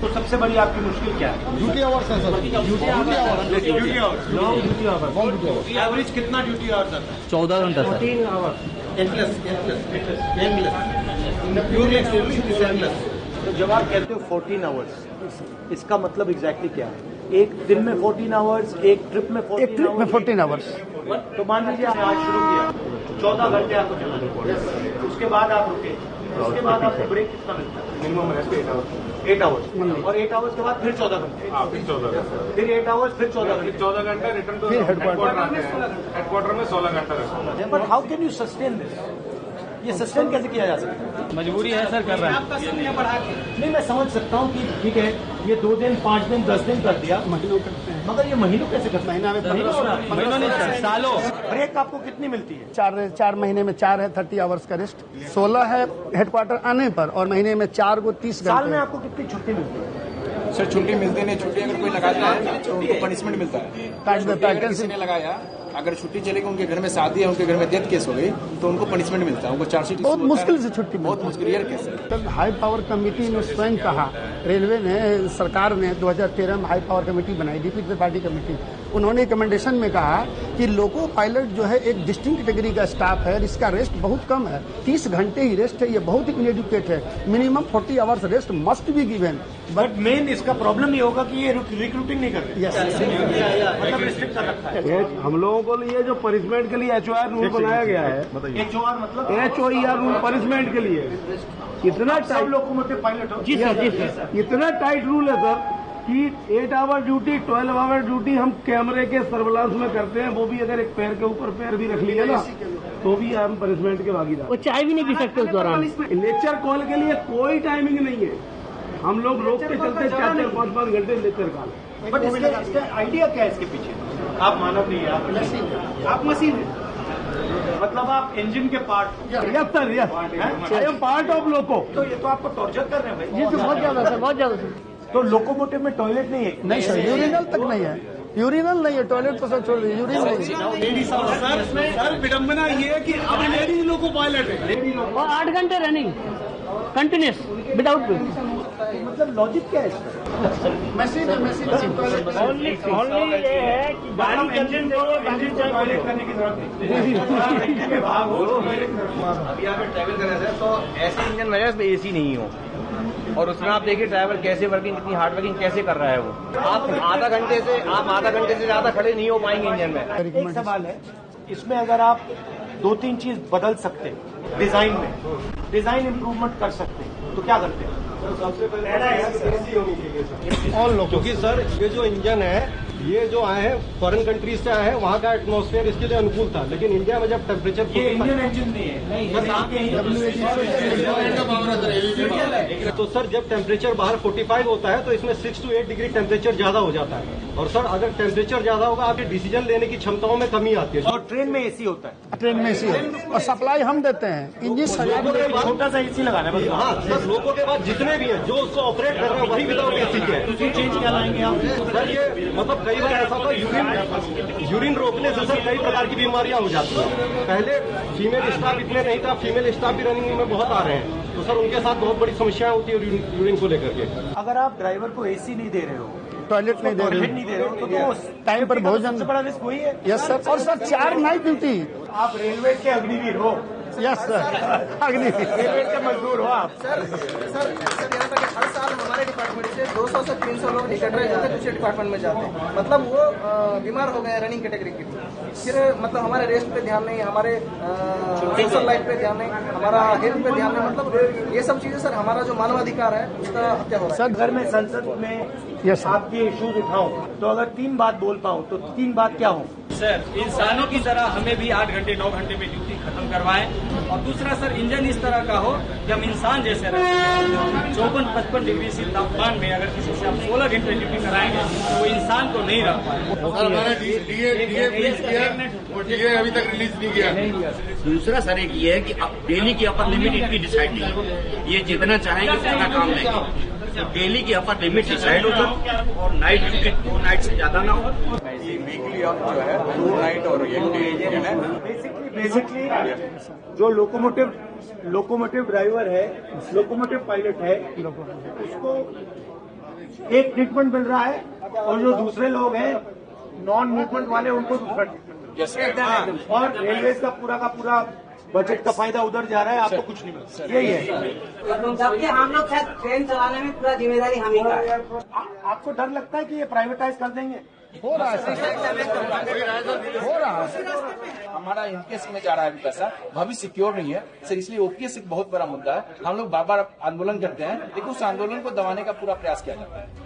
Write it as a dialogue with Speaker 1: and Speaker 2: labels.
Speaker 1: तो सबसे बड़ी आपकी मुश्किल क्या है?
Speaker 2: ड्यूटी आवर्स है sir. Duty hours
Speaker 1: long duty hours. Average कितना ड्यूटी आवर्स आता है?
Speaker 3: 14 घंटा सर।
Speaker 1: 14 आवर्स। तो जब आप कहते हो 14 आवर्स, इसका मतलब एग्जैक्टली क्या है? एक दिन में 14 आवर्स, एक ट्रिप में
Speaker 2: 14 आवर्स।
Speaker 1: तो मान लीजिए आपने आज शुरू किया, 14 घंटे आपको चलाना, उसके बाद आप रुके, उसके बाद आपको ब्रेक कितना मिलता है?
Speaker 4: Minimum rest 8 hours.
Speaker 1: और 8 आवर्स के बाद फिर 14 घंटे,
Speaker 4: फिर 14 घंटे,
Speaker 1: फिर 8 आवर्स, फिर 14 घंटे,
Speaker 4: 14 घंटे रिटर्न टू हेडक्वार्टर आते हैं। हेडक्वार्टर में 16 घंटा रहता है।
Speaker 1: But how can you sustain this? ये सस्टेन कैसे किया जा सकता है?
Speaker 3: मजबूरी है सर, कर रहे हैं।
Speaker 1: आपका समय बढ़ा के नहीं, मैं समझ सकता हूँ कि ठीक है, ये 2 दिन, 5 दिन, 10 दिन कर दिया,
Speaker 2: महीनों करते हैं,
Speaker 1: मगर ये महीनों कैसे करते हैं?
Speaker 3: महीनों नहीं सर, सालों।
Speaker 1: ब्रेक आपको कितनी मिलती है?
Speaker 2: 4 महीने में 4 है 30 आवर्स का रेस्ट, 16 है हेडक्वार्टर आने पर, और महीने में 4 को 30
Speaker 1: साल में
Speaker 2: घंटे।
Speaker 1: आपको कितनी छुट्टी मिलती है?
Speaker 5: सर छुट्टी मिलती नहीं, छुट्टी अगर कोई लगाता है तो उनको पनिशमेंट मिलता है।
Speaker 2: काट देता है।
Speaker 5: अगर किसी ने लगाया, अगर छुट्टी चलेगी, उनके घर में शादी है, उनके घर में डेथ केस हो गई, तो उनको पनिशमेंट मिलता है, उनको चार्जशीट
Speaker 2: बहुत मुश्किल से छुट्टी
Speaker 5: बहुत मुश्किल, रेयर केस है।
Speaker 2: हाई पावर कमेटी ने स्वयं कहा, रेलवे ने, सरकार ने 2013 में हाई पावर कमेटी बनाई, डीपी त्रिपाठी कमेटी। उन्होंने रिकमेंडेशन में कहा कि लोको पायलट जो है एक डिस्टिंक्ट कैटेगरी का स्टाफ है, इसका रेस्ट बहुत कम है, 30 घंटे ही रेस्ट है, ये बहुत ही इनएडुकेट है। Minimum 40 hours rest must be given.
Speaker 1: But main इसका प्रॉब्लम ये होगा कि ये रिक्रूटिंग नहीं करते,
Speaker 2: यस,
Speaker 1: मतलब रिस्ट्रिक्ट कर रखा है।
Speaker 6: हम लोगों को लिए जो पनिशमेंट के लिए HOR रूल बनाया गया है,
Speaker 1: HOR मतलब
Speaker 6: HOER रूल पनिशमेंट के लिए इतना
Speaker 1: सब
Speaker 6: टाइट,
Speaker 1: लोकोमोटिव पायलट हो।
Speaker 6: जी सर, इतना टाइट रूल है सर कि 8 आवर ड्यूटी, 12 आवर ड्यूटी हम कैमरे के सर्विलांस में करते हैं। वो भी अगर एक पैर के ऊपर पैर भी रख लिया ना, तो भी हम पनिशमेंट के भागीदार।
Speaker 3: वो चाय भी नहीं पी सकते उस दौरान।
Speaker 6: लेक्चर कॉल के लिए कोई टाइमिंग नहीं है, हम लोग रोक के चलते 4-4, 5-5 घंटे लेक्चर कॉल।
Speaker 1: बट इसका आइडिया क्या है इसके पीछे? आप मानव नहीं है, आप मशीन है, मतलब आप इंजन के part.
Speaker 6: Yes sir, yes, I am part of loco.
Speaker 1: तो ये तो आपको टॉर्चर कर रहे हैं भाई।
Speaker 3: ये तो बहुत ज्यादा सर, बहुत ज्यादा सर।
Speaker 1: तो लोकोमोटिव में टॉयलेट नहीं है?
Speaker 2: नहीं सर, यूरिनल तक नहीं है, यूरिनल नहीं है, टॉयलेट तो सब छोड़ दीजिए, यूरिनल नहीं है।
Speaker 6: सर विडम्बना ये है कि अब लेडीज लोको पायलट है
Speaker 3: और 8 घंटे रनिंग कंटिन्यूस विदाउट ब्रेक।
Speaker 1: मतलब लॉजिक क्या है इसका?
Speaker 2: मशीन है, मशीन
Speaker 3: ओनली ये है कि गाड़ी इंजन
Speaker 1: टॉयलेट करने की जरूरत नहीं। भाग हो
Speaker 7: अभी अगर ट्रैवल कर रहे हैं तो ऐसे इंजन में इसमें AC नहीं हो, और उसमें आप देखिए ड्राइवर कैसे वर्किंग, कितनी हार्ड वर्किंग कैसे कर रहा है वो। आप आधा घंटे से ज्यादा खड़े नहीं हो पाएंगे इंजन में।
Speaker 1: एक सवाल है, इसमें अगर आप 2-3 चीज बदल सकते हैं, डिजाइन इम्प्रूवमेंट कर सकते हैं, तो क्या करते हैं?
Speaker 6: सबसे पहले
Speaker 2: और लोग,
Speaker 6: क्योंकि सर ये जो इंजन है, ये जो आए हैं फॉरेन कंट्रीज से आए हैं, वहाँ का एटमॉस्फेयर इसके लिए अनुकूल था, लेकिन इंडिया में जब टेम्परेचर
Speaker 1: ये इंडियन इंजन नहीं है।
Speaker 6: तो सर जब टेम्परेचर बाहर 45 होता है तो इसमें 6 to 8 डिग्री टेम्परेचर ज्यादा हो जाता है, और सर अगर टेम्परेचर ज्यादा होगा आपके डिसीजन लेने की क्षमताओं में कमी आती है।
Speaker 1: और ट्रेन में AC होता है,
Speaker 2: ट्रेन में एसी है और सप्लाई हम देते हैं, इंजन सजा
Speaker 1: छोटा सा AC लगाना है बस।
Speaker 6: हाँ सर, लोगों के बाद जितने भी हैं जो उसको ऑपरेट कर रहे हैं वही विदाउट AC के हैं।
Speaker 1: दूसरी चेंज क्या लाएंगे आप?
Speaker 6: सर ये मतलब कई बार ऐसा होता है, यूरिन रोकने से सर कई प्रकार की बीमारियां हो जाती हैं। पहले फीमेल स्टाफ इतने नहीं था, फीमेल स्टाफ भी रनिंग में बहुत आ रहे हैं, तो सर उनके साथ बहुत बड़ी समस्याएं होती है यूरिन को लेकर के।
Speaker 1: अगर आप ड्राइवर को AC नहीं दे रहे हो,
Speaker 2: टॉयलेट नहीं दे
Speaker 1: टॉयलेट
Speaker 2: रहे,
Speaker 1: नहीं दे रहे हो, तो
Speaker 2: टाइम पर भोजन।
Speaker 1: सबसे बड़ा रिस्क वही है।
Speaker 2: यस सर, और सर 4 नाइट ड्यूटी।
Speaker 1: आप रेलवे के अग्निवीर हो।
Speaker 2: यस सर, अग्नि
Speaker 1: रेलवे के मजदूर हो आप।
Speaker 5: सर यहाँ तक हर साल हमारे डिपार्टमेंट से 200 से 300 लोग टिकट रहे जाते हैं, दूसरे डिपार्टमेंट में जाते हैं, मतलब वो बीमार हो गए रनिंग कैटेगरी के लिए। फिर मतलब हमारे रेस्ट पे ध्यान नहीं, हमारे सोशल लाइफ पे ध्यान नहीं, हमारा हेल्थ पे ध्यान नहीं, मतलब ये सब चीजें सर हमारा जो मानवाधिकार है उसका हत्या हो रहा है।
Speaker 1: सर अगर मैं संसद में आपके इश्यूज उठाऊं, तो अगर 3 बात बोल पाऊं तो 3 बात क्या हो?
Speaker 8: सर इंसानों की तरह हमें भी 8 घंटे 9 घंटे में ड्यूटी खत्म करवाएं, और दूसरा सर इंजन इस तरह का हो कि हम इंसान जैसे रहें। 54-55 डिग्री से तापमान में अगर किसी से आप 16 घंटे ड्यूटी कराएंगे तो वो इंसान को नहीं रख पाएंगे।
Speaker 4: अभी तक रिलीज नहीं किया।
Speaker 9: दूसरा सर एक ये है कि डेली की अपर लिमिट इतनी डिसाइड नहीं है, ये जितना चाहेंगे उतना काम लेंगे। डेली की अपर लिमिट डिसाइड हो जाओ, और नाइट ड्यूटी 2 नाइट से ज्यादा ना हो।
Speaker 5: वीकली आप जो है 2 नाइट और 1 डे
Speaker 1: बेसिकली जो लोकोमोटिव ड्राइवर है, लोकोमोटिव पायलट है, उसको एक ट्रीटमेंट मिल रहा है और जो दूसरे लोग हैं नॉन मूवमेंट वाले उनको दूसरा ट्रीटमेंट, और रेलवे का पूरा बजट का फायदा उधर जा रहा है, आपको कुछ नहीं मिलता। यही है,
Speaker 10: जबकि हम लोग शायद ट्रेन चलाने में पूरा जिम्मेदारी हम ही का है।
Speaker 1: आपको डर लगता है कि ये प्राइवेटाइज कर देंगे?
Speaker 2: हो रहा है, हो रहा है।
Speaker 11: हमारा इनकेस में जा रहा है अभी पैसा, भविष्य सिक्योर नहीं है सर, इसलिए ओपीएस एक बहुत बड़ा मुद्दा है। हम लोग बार बार आंदोलन करते हैं, लेकिन उस आंदोलन को दबाने का पूरा प्रयास किया जाता है।